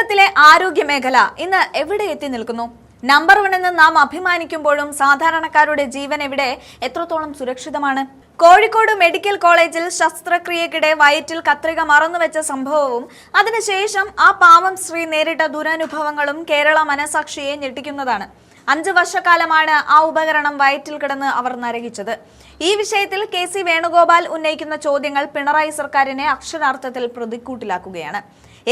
കേരളത്തിലെ ആരോഗ്യ മേഖല ഇന്ന് എവിടെ എത്തി നിൽക്കുന്നു? നമ്പർ 1 എന്ന് നാം അഭിമാനിക്കുമ്പോഴും സാധാരണക്കാരുടെ ജീവൻ എവിടെ, എത്രത്തോളം സുരക്ഷിതമാണ്? കോഴിക്കോട് മെഡിക്കൽ കോളേജിൽ ശസ്ത്രക്രിയക്കിടെ വയറ്റിൽ കത്രിക മറന്നുവെച്ച സംഭവവും അതിനുശേഷം ആ പാവം സ്ത്രീ നേരിട്ട ദുരനുഭവങ്ങളും കേരള മനസാക്ഷിയെ ഞെട്ടിക്കുന്നതാണ്. 5 വർഷക്കാലമാണ് ആ ഉപകരണം വയറ്റിൽ കിടന്ന് അവർ നരകിച്ചത്. ഈ വിഷയത്തിൽ കെ.സി. വേണുഗോപാൽ ഉന്നയിക്കുന്ന ചോദ്യങ്ങൾ പിണറായി സർക്കാരിനെ അക്ഷരാർത്ഥത്തിൽ പ്രതിക്കൂട്ടിലാക്കുകയാണ്.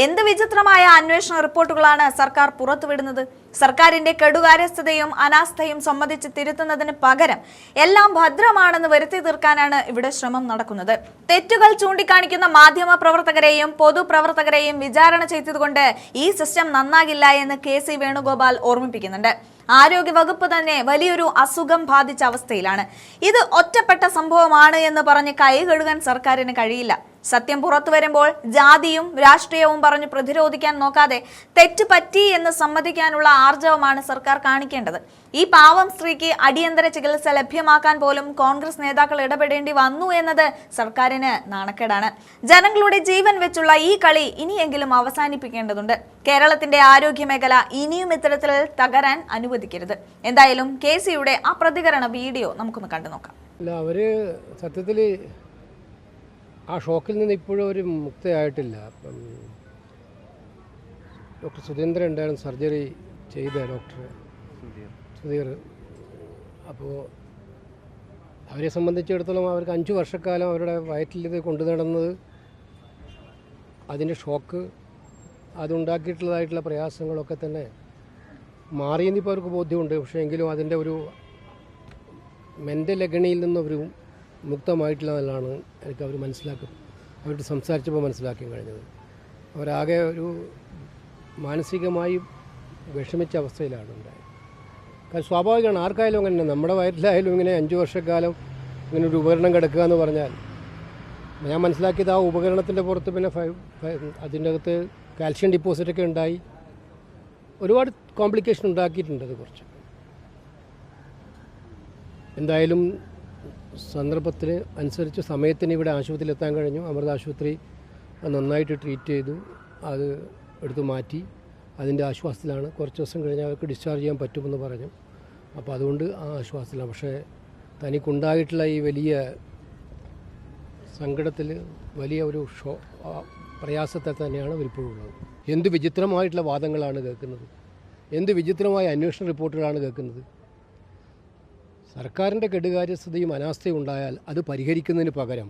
എന്ത് വിചിത്രമായ അന്വേഷണ റിപ്പോർട്ടുകളാണ് സർക്കാർ പുറത്തുവിടുന്നത്? സർക്കാരിന്റെ കെടുകാര്യസ്ഥതയും അനാസ്ഥയും സംബന്ധിച്ച് തിരുത്തുന്നതിന് പകരം എല്ലാം ഭദ്രമാണെന്ന് വരുത്തി തീർക്കാനാണ് ഇവിടെ ശ്രമം നടക്കുന്നത്. തെറ്റുകൾ ചൂണ്ടിക്കാണിക്കുന്ന മാധ്യമ പ്രവർത്തകരെയും പൊതുപ്രവർത്തകരെയും വിചാരണ ചെയ്തതുകൊണ്ട് ഈ സിസ്റ്റം നന്നാകില്ല എന്ന് കെ.സി. വേണുഗോപാൽ ഓർമ്മിപ്പിക്കുന്നുണ്ട്. ആരോഗ്യ വകുപ്പ് തന്നെ വലിയൊരു അസുഖം ബാധിച്ച അവസ്ഥയിലാണ്. ഇത് ഒറ്റപ്പെട്ട സംഭവമാണ് എന്ന് പറഞ്ഞ് കൈ കഴുകാൻ സർക്കാരിന് കഴിയില്ല. സത്യം പുറത്തു വരുമ്പോൾ ജാതിയും രാഷ്ട്രീയവും പറഞ്ഞ് പ്രതിരോധിക്കാൻ നോക്കാതെ തെറ്റ് പറ്റി എന്ന് സമ്മതിക്കാനുള്ള ആർജവമാണ് സർക്കാർ കാണിക്കേണ്ടത്. ഈ പാവം സ്ത്രീക്ക് അടിയന്തര ചികിത്സ ലഭ്യമാക്കാൻ പോലും കോൺഗ്രസ് നേതാക്കൾ ഇടപെടേണ്ടി വന്നു എന്നത് സർക്കാരിന് നാണക്കേടാണ്. ജനങ്ങളുടെ ജീവൻ വെച്ചുള്ള ഈ കളി ഇനിയെങ്കിലും അവസാനിപ്പിക്കേണ്ടതുണ്ട്. കേരളത്തിന്റെ ആരോഗ്യ മേഖല ഇനിയും ഇത്തരത്തിൽ തകരാൻ അനുവദിക്കരുത്. എന്തായാലും കെ.സിയുടെ ആ പ്രതികരണ വീഡിയോ നമുക്കൊന്ന് കണ്ടു നോക്കാം. അവര് സത്യത്തില് ആ ഷോക്കിൽ നിന്ന് ഇപ്പോഴും ഒരു മുക്തയായിട്ടില്ല. ഡോക്ടർ സുധീന്ദ്രൻ ഉണ്ടായിരുന്നു സർജറി ചെയ്ത ഡോക്ടർ സുധീർ. അപ്പോൾ അവരെ സംബന്ധിച്ചിടത്തോളം അവർക്ക് 5 വർഷക്കാലം അവരുടെ വയറ്റിൽ ഇത് കൊണ്ടു നടന്നത്, അതിൻ്റെ ഷോക്ക്, അതുണ്ടാക്കിയിട്ടുള്ളതായിട്ടുള്ള പ്രയാസങ്ങളൊക്കെ തന്നെ മാറിയെന്നിപ്പോൾ അവർക്ക് ബോധ്യമുണ്ട്. പക്ഷേ എങ്കിലും അതിൻ്റെ ഒരു മെൻ്റൽ അഗണിയിൽ നിന്നൊരു മുക്തമായിട്ടില്ലെന്നാണ് എനിക്ക് അവർ അവരോട് സംസാരിച്ചപ്പോൾ മനസ്സിലാക്കാൻ കഴിഞ്ഞത്. അവരാകെ ഒരു മാനസികമായി വിഷമിച്ച അവസ്ഥയിലാണ് ഉണ്ടായത്. കാരണം സ്വാഭാവികമാണ്, ആർക്കായാലും അങ്ങനെ, നമ്മുടെ വയറ്റിലായാലും ഇങ്ങനെ 5 വർഷക്കാലം ഇങ്ങനെ ഒരു ഉപകരണം കിടക്കുക എന്ന് പറഞ്ഞാൽ, ഞാൻ മനസ്സിലാക്കിയത് ആ ഉപകരണത്തിൻ്റെ പുറത്ത് പിന്നെ അതിൻ്റെ അകത്ത് കാൽഷ്യം ഡിപ്പോസിറ്റൊക്കെ ഉണ്ടായി ഒരുപാട് കോംപ്ലിക്കേഷൻ ഉണ്ടാക്കിയിട്ടുണ്ട്. അത് കുറച്ച് എന്തായാലും സന്ദർഭത്തിന് അനുസരിച്ച് സമയത്തിന് ഇവിടെ ആശുപത്രിയിൽ എത്താൻ കഴിഞ്ഞു. അമൃത ആശുപത്രി നന്നായിട്ട് ട്രീറ്റ് ചെയ്തു, അത് എടുത്തു മാറ്റി. അതിൻ്റെ ആശ്വാസത്തിലാണ്. കുറച്ച് ദിവസം കഴിഞ്ഞാൽ അവർക്ക് ഡിസ്ചാർജ് ചെയ്യാൻ പറ്റുമെന്ന് പറഞ്ഞു. അപ്പോൾ അതുകൊണ്ട് ആ ആശ്വാസത്തിലാണ്. പക്ഷേ തനിക്കുണ്ടായിട്ടുള്ള ഈ വലിയ സങ്കടത്തിൽ വലിയ ഒരു പ്രയാസത്തെ തന്നെയാണ് ഇപ്പോഴും ഉള്ളത്. എന്ത് വിചിത്രമായിട്ടുള്ള വാദങ്ങളാണ് കേൾക്കുന്നത്, എന്ത് വിചിത്രമായ അന്വേഷണ റിപ്പോർട്ടുകളാണ് കേൾക്കുന്നത്. സർക്കാരിൻ്റെ കെടുകാര്യസ്ഥതയും അനാസ്ഥയും ഉണ്ടായാൽ അത് പരിഹരിക്കുന്നതിന് പകരം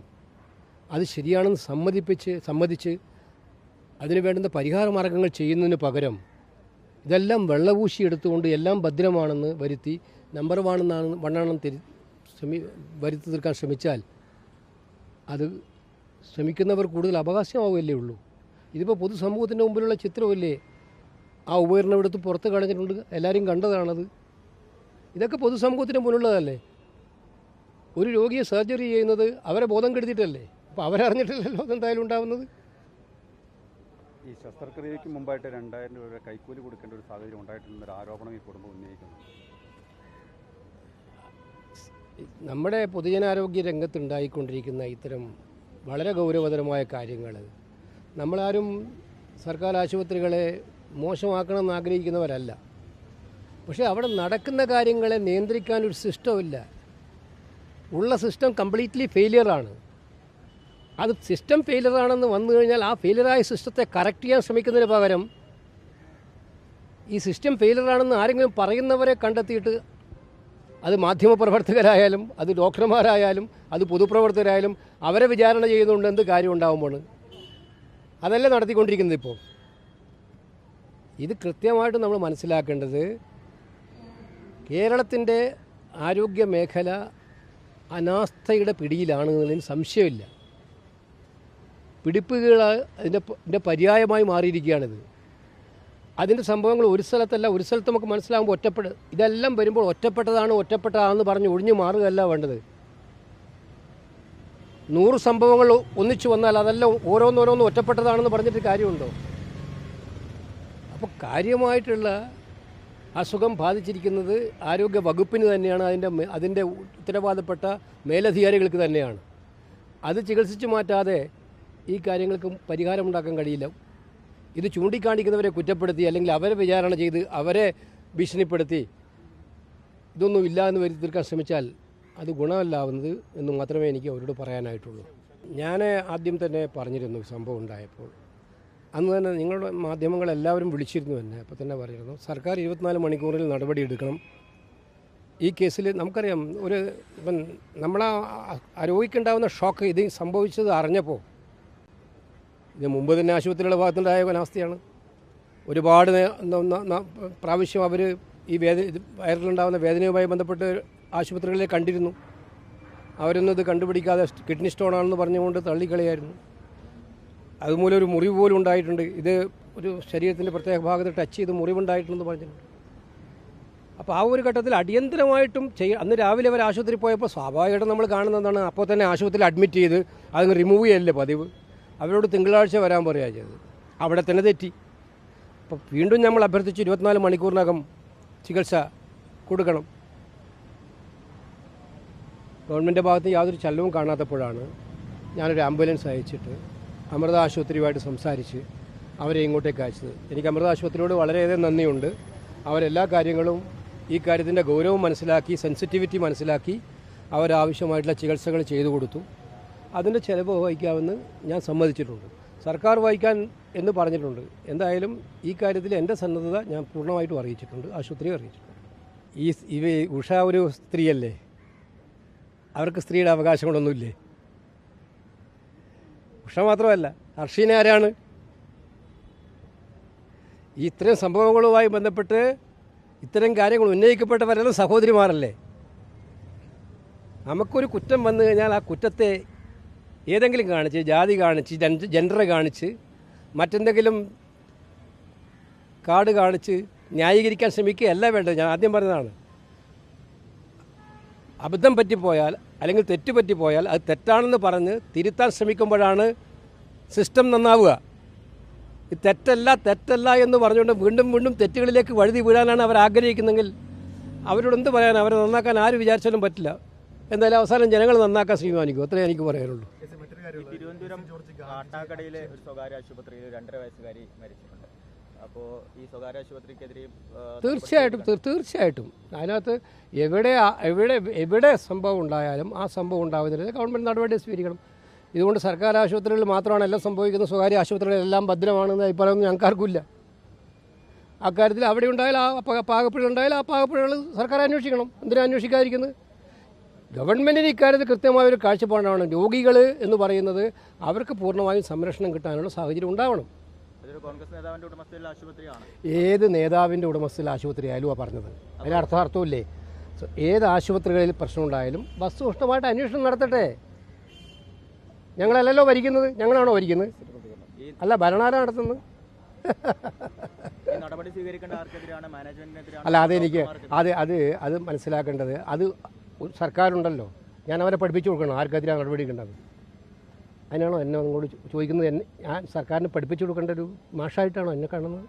അത് ശരിയാണെന്ന് സമ്മതിച്ച് അതിന് വേണ്ടുന്ന പരിഹാര മാർഗങ്ങൾ ചെയ്യുന്നതിന് പകരം ഇതെല്ലാം വെള്ളപൂശി എടുത്തുകൊണ്ട് എല്ലാം ഭദ്രമാണെന്ന് വരുത്തി നമ്പർ 1 വരുത്തി തീർക്കാൻ ശ്രമിച്ചാൽ അത് ശ്രമിക്കുന്നവർ കൂടുതൽ അവകാശമാവുകയല്ലേ ഉള്ളൂ. ഇതിപ്പോൾ പൊതുസമൂഹത്തിൻ്റെ മുമ്പിലുള്ള ചിത്രമല്ലേ. ആ ഉപകരണം എടുത്ത് പുറത്ത് കളഞ്ഞിട്ടുണ്ട്, എല്ലാവരും കണ്ടതാണത്. ഇതൊക്കെ പൊതുസമൂഹത്തിന് മുന്നിലുള്ളതല്ലേ. ഒരു രോഗിയെ സർജറി ചെയ്യുന്നത് അവരെ ബോധം കെടുത്തിട്ടല്ലേ. അപ്പോൾ അവരറിഞ്ഞിട്ടില്ലല്ലോ അതെന്തായാലും ഉണ്ടാകുന്നത്. ഈ ശസ്ത്രക്രിയയ്ക്ക് മുമ്പായിട്ട് 2000 രൂപ കൈക്കൂലി കൊടുക്കേണ്ട ഒരു സാഹചര്യം ഉണ്ടായിട്ടുണ്ടെന്നൊരു ആരോപണം ഈ കുടുംബം ഉന്നയിക്കുന്നു. നമ്മുടെ പൊതുജനാരോഗ്യ രംഗത്തുണ്ടായിക്കൊണ്ടിരിക്കുന്ന ഇത്തരം വളരെ ഗൗരവതരമായ കാര്യങ്ങൾ, നമ്മളാരും സർക്കാർ ആശുപത്രികളെ മോശമാക്കണമെന്ന് ആഗ്രഹിക്കുന്നവരല്ല. പക്ഷേ അവിടെ നടക്കുന്ന കാര്യങ്ങളെ നിയന്ത്രിക്കാനൊരു സിസ്റ്റമില്ല. ഉള്ള സിസ്റ്റം കംപ്ലീറ്റ്ലി ഫെയിലിയറാണ്. അത് സിസ്റ്റം ഫെയിലിയറാണെന്ന് വന്നു കഴിഞ്ഞാൽ ആ ഫെയിലിയറായ സിസ്റ്റത്തെ കറക്റ്റ് ചെയ്യാൻ ശ്രമിക്കുന്നതിന് പകരം ഈ സിസ്റ്റം ഫെയിലിയറാണെന്ന് ആരെങ്കിലും പറയുന്നവരെ കണ്ടെത്തിയിട്ട്, അത് മാധ്യമപ്രവർത്തകരായാലും അത് ഡോക്ടർമാരായാലും അത് പൊതുപ്രവർത്തകരായാലും അവരെ വിചാരണ ചെയ്യുന്നതുകൊണ്ട് എന്ത് കാര്യം ഉണ്ടാകുമ്പോൾ അതല്ലേ നടത്തിക്കൊണ്ടിരിക്കുന്നത്. ഇപ്പോൾ ഇത് കൃത്യമായിട്ട് നമ്മൾ മനസ്സിലാക്കേണ്ടത്, കേരളത്തിൻ്റെ ആരോഗ്യ മേഖല അനാസ്ഥയുടെ പിടിയിലാണ് എന്നതിന് സംശയമില്ല. പിടിപ്പുകൾ അതിൻ്റെ പര്യായമായി മാറിയിരിക്കുകയാണിത്. അതിൻ്റെ സംഭവങ്ങൾ ഒരു സ്ഥലത്തല്ല, ഒരു സ്ഥലത്ത് നമുക്ക് മനസ്സിലാകുമ്പോൾ ഇതെല്ലാം വരുമ്പോൾ ഒറ്റപ്പെട്ടതാണെന്ന് പറഞ്ഞ് ഒഴിഞ്ഞു മാറുകയല്ല വേണ്ടത്. 100 സംഭവങ്ങൾ ഒന്നിച്ചു വന്നാൽ അതെല്ലാം ഓരോന്നോരോന്ന് ഒറ്റപ്പെട്ടതാണെന്ന് പറഞ്ഞിട്ട് കാര്യമുണ്ടോ? അപ്പോൾ കാര്യമായിട്ടുള്ള അസുഖം ബാധിച്ചിരിക്കുന്നത് ആരോഗ്യ വകുപ്പിന് തന്നെയാണ്, അതിൻ്റെ ഉത്തരവാദപ്പെട്ട മേലധികാരികൾക്ക് തന്നെയാണ്. അത് ചികിത്സിച്ച് മാറ്റാതെ ഈ കാര്യങ്ങൾക്ക് പരിഹാരമുണ്ടാക്കാൻ കഴിയില്ല. ഇത് ചൂണ്ടിക്കാണിക്കുന്നവരെ കുറ്റപ്പെടുത്തി അല്ലെങ്കിൽ അവരെ വിചാരണ ചെയ്ത് അവരെ ഭീഷണിപ്പെടുത്തി ഇതൊന്നും ഇല്ല എന്ന് വരുത്തി തീർക്കാൻ ശ്രമിച്ചാൽ അത് ഗുണമല്ലാവുന്നത് എന്ന് മാത്രമേ എനിക്ക് അവരോട് പറയാനായിട്ടുള്ളൂ. ഞാൻ ആദ്യം തന്നെ പറഞ്ഞിരുന്നു സംഭവം ഉണ്ടായപ്പോൾ. അന്ന് തന്നെ നിങ്ങളുടെ മാധ്യമങ്ങളെല്ലാവരും വിളിച്ചിരുന്നു എന്നെ. അപ്പോൾ തന്നെ പറഞ്ഞിരുന്നു സർക്കാർ 24 മണിക്കൂറിൽ നടപടിയെടുക്കണം. ഈ കേസിൽ നമുക്കറിയാം ഇപ്പം നമ്മളെ രോഗിക്കുണ്ടാകുന്ന ഷോക്ക് ഇത് സംഭവിച്ചത് അറിഞ്ഞപ്പോൾ ഇത് മുമ്പ് തന്നെ ആശുപത്രിയുടെ ഭാഗത്തുണ്ടായ അവസ്ഥയാണ്. ഒരുപാട് പ്രാവശ്യം അവർ ഈ വയറിലുണ്ടാകുന്ന വേദനയുമായി ബന്ധപ്പെട്ട് ആശുപത്രികളിൽ കണ്ടിരുന്നു. അവരൊന്നും ഇത് കണ്ടുപിടിക്കാതെ കിഡ്നി സ്റ്റോണാണെന്ന് പറഞ്ഞുകൊണ്ട് തള്ളിക്കളിയായിരുന്നു. അതുമൂലം ഒരു മുറിവ് പോലും ഉണ്ടായിട്ടുണ്ട്. ഇത് ഒരു ശരീരത്തിൻ്റെ പ്രത്യേക ഭാഗത്ത് ടച്ച് ചെയ്ത് മുറിവുണ്ടായിട്ടുണ്ടെന്ന് പറഞ്ഞിട്ടുണ്ട്. അപ്പോൾ ആ ഒരു ഘട്ടത്തിൽ അടിയന്തരമായിട്ടും അന്ന് രാവിലെ അവർ ആശുപത്രി പോയപ്പോൾ സ്വാഭാവികമായിട്ടും നമ്മൾ കാണുന്നതാണ് അപ്പോൾ തന്നെ ആശുപത്രിയിൽ അഡ്മിറ്റ് ചെയ്ത് അതങ്ങ് റിമൂവ് ചെയ്യല്ലേ പതിവ്. അവരോട് തിങ്കളാഴ്ച വരാൻ പറയുക ചെയ്തത്. അവിടെ തന്നെ തെറ്റി. അപ്പോൾ വീണ്ടും നമ്മൾ അഭ്യർത്ഥിച്ച് 24 മണിക്കൂറിനകം ചികിത്സ കൊടുക്കണം. ഗവൺമെൻറ് ഭാഗത്ത് യാതൊരു ചലനവും കാണാത്തപ്പോഴാണ് ഞാനൊരു ആംബുലൻസ് അയച്ചിട്ട് അമൃത ആശുപത്രിയുമായിട്ട് സംസാരിച്ച് അവരെ ഇങ്ങോട്ടേക്ക് അയച്ചത്. എനിക്ക് അമൃത ആശുപത്രിയോട് വളരെയധികം നന്ദിയുണ്ട്. അവരെല്ലാ കാര്യങ്ങളും ഈ കാര്യത്തിൻ്റെ ഗൗരവം മനസ്സിലാക്കി, സെൻസിറ്റിവിറ്റി മനസ്സിലാക്കി അവരാവശ്യമായിട്ടുള്ള ചികിത്സകൾ ചെയ്തു കൊടുത്തു. അതിൻ്റെ ചിലവ് വഹിക്കാമെന്ന് ഞാൻ സമ്മതിച്ചിട്ടുണ്ട്. സർക്കാർ വഹിക്കാൻ എന്ന് പറഞ്ഞിട്ടുണ്ട്. എന്തായാലും ഈ കാര്യത്തിൽ എൻ്റെ സന്നദ്ധത ഞാൻ പൂർണ്ണമായിട്ടും അറിയിച്ചിട്ടുണ്ട്, ആശുപത്രിയെ അറിയിച്ചിട്ടുണ്ട്. ഉഷ ഒരു സ്ത്രീയല്ലേ, അവർക്ക് സ്ത്രീയുടെ അവകാശങ്ങളൊന്നുമില്ലേ? ഉഷ മാത്രമല്ല, ഹർഷീന ആരാണ്? ഈ ഇത്തരം സംഭവങ്ങളുമായി ബന്ധപ്പെട്ട് ഇത്തരം കാര്യങ്ങൾ ഉന്നയിക്കപ്പെട്ടവരെല്ലാം സഹോദരിമാരല്ലേ? നമുക്കൊരു കുറ്റം വന്നു കഴിഞ്ഞാൽ ആ കുറ്റത്തെ ഏതെങ്കിലും കാണിച്ച്, ജാതി കാണിച്ച്, ജെൻഡർ കാണിച്ച്, മറ്റെന്തെങ്കിലും കാർഡ് കാണിച്ച് ന്യായീകരിക്കാൻ ശ്രമിക്കുകയല്ല വേണ്ടത്. ഞാൻ ആദ്യം പറഞ്ഞതാണ്, അബദ്ധം പറ്റിപ്പോയാൽ അല്ലെങ്കിൽ തെറ്റ് പറ്റിപ്പോയാൽ അത് തെറ്റാണെന്ന് പറഞ്ഞ് തിരുത്താൻ ശ്രമിക്കുമ്പോഴാണ് സിസ്റ്റം നന്നാവുക. ഈ തെറ്റല്ല എന്ന് പറഞ്ഞുകൊണ്ട് വീണ്ടും വീണ്ടും തെറ്റുകളിലേക്ക് വഴുതി വീഴാനാണ് അവർ ആഗ്രഹിക്കുന്നെങ്കിൽ അവരോട് എന്ത് പറയാൻ? അവരെ നന്നാക്കാൻ ആര് വിചാരിച്ചാലും പറ്റില്ല. എന്തായാലും അവസാനം ജനങ്ങൾ നന്നാക്കാൻ തീരുമാനിക്കും. അത്രേ എനിക്ക് പറയാനുള്ളൂ. തിരുവനന്തപുരം കാട്ടാക്കടയിലെ ഒരു സ്വകാര്യ ആശുപത്രിയിൽ 2.5 വയസ്സുകാരി മരിച്ചിട്ടുണ്ട്. അപ്പോൾ ഈ സ്വകാര്യ ആശുപത്രിക്കെതിരെ തീർച്ചയായിട്ടും അതിനകത്ത് എവിടെ സംഭവം ഉണ്ടായാലും ആ സംഭവം ഉണ്ടാകുന്നതിന് ഗവൺമെൻറ് നടപടി സ്വീകരിക്കണം. ഇതുകൊണ്ട് സർക്കാർ ആശുപത്രികളിൽ മാത്രമാണ് എല്ലാം സംഭവിക്കുന്നത്, സ്വകാര്യ ആശുപത്രികളെല്ലാം ഭദ്രമാണെന്ന് അഭിപ്രായമൊന്നും ഞങ്ങൾക്കാർക്കില്ല. അക്കാര്യത്തിൽ അവിടെ ഉണ്ടായാൽ ആ പാകപ്പിഴ ഉണ്ടായാൽ ആ പാകപ്പിഴകൾ സർക്കാർ അന്വേഷിക്കണം. എന്തിനാണ് അന്വേഷിക്കാതിരിക്കുന്നത്? ഗവൺമെൻറ്റിന് ഇക്കാര്യത്തിൽ കൃത്യമായൊരു കാഴ്ചപ്പാടാണ്. രോഗികൾ എന്ന് പറയുന്നത് അവർക്ക് പൂർണ്ണമായും സംരക്ഷണം കിട്ടാനുള്ള സാഹചര്യം ഉണ്ടാവണം. കോൺഗ്രസ് നേതാവിൻ്റെ ഉടമസ്ഥയിലുള്ള ആശുപത്രിയാണ്. ഏത് നേതാവിൻ്റെ ഉടമസ്ഥയിലുള്ള ആശുപത്രി ആയാലും ആ പറഞ്ഞത് അതിന് അർത്ഥമില്ലേ? ഏത് ആശുപത്രികളിൽ പ്രശ്നമുണ്ടായാലും വസ്തുനിഷ്ഠമായിട്ട് അന്വേഷണം നടത്തട്ടെ. ഞങ്ങളല്ലല്ലോ ഭരിക്കുന്നത്, ഞങ്ങളാണോ ഭരിക്കുന്നത്? അല്ല, ഭരണാരാണ് നടത്തുന്നത്. നടപടി സ്വീകരിക്കേണ്ട ആർക്കെതിരാണ്? മാനേജ്മെന്റിനെതിരാണ്? അല്ല, അതെനിക്ക് അത് മനസ്സിലാക്കേണ്ടത് അത് സർക്കാരുണ്ടല്ലോ. ഞാൻ അവരെ പഠിപ്പിച്ചു കൊടുക്കണം ആർക്കെതിരാണ് നടപടി എടുക്കേണ്ടത്. അതിനാണോ എന്നെ അങ്ങോട്ട് ചോദിക്കുന്നത്? ഞാൻ സർക്കാരിന് പഠിപ്പിച്ചു കൊടുക്കേണ്ട ഒരു മാഷായിട്ടാണോ എന്നെ കാണുന്നത്?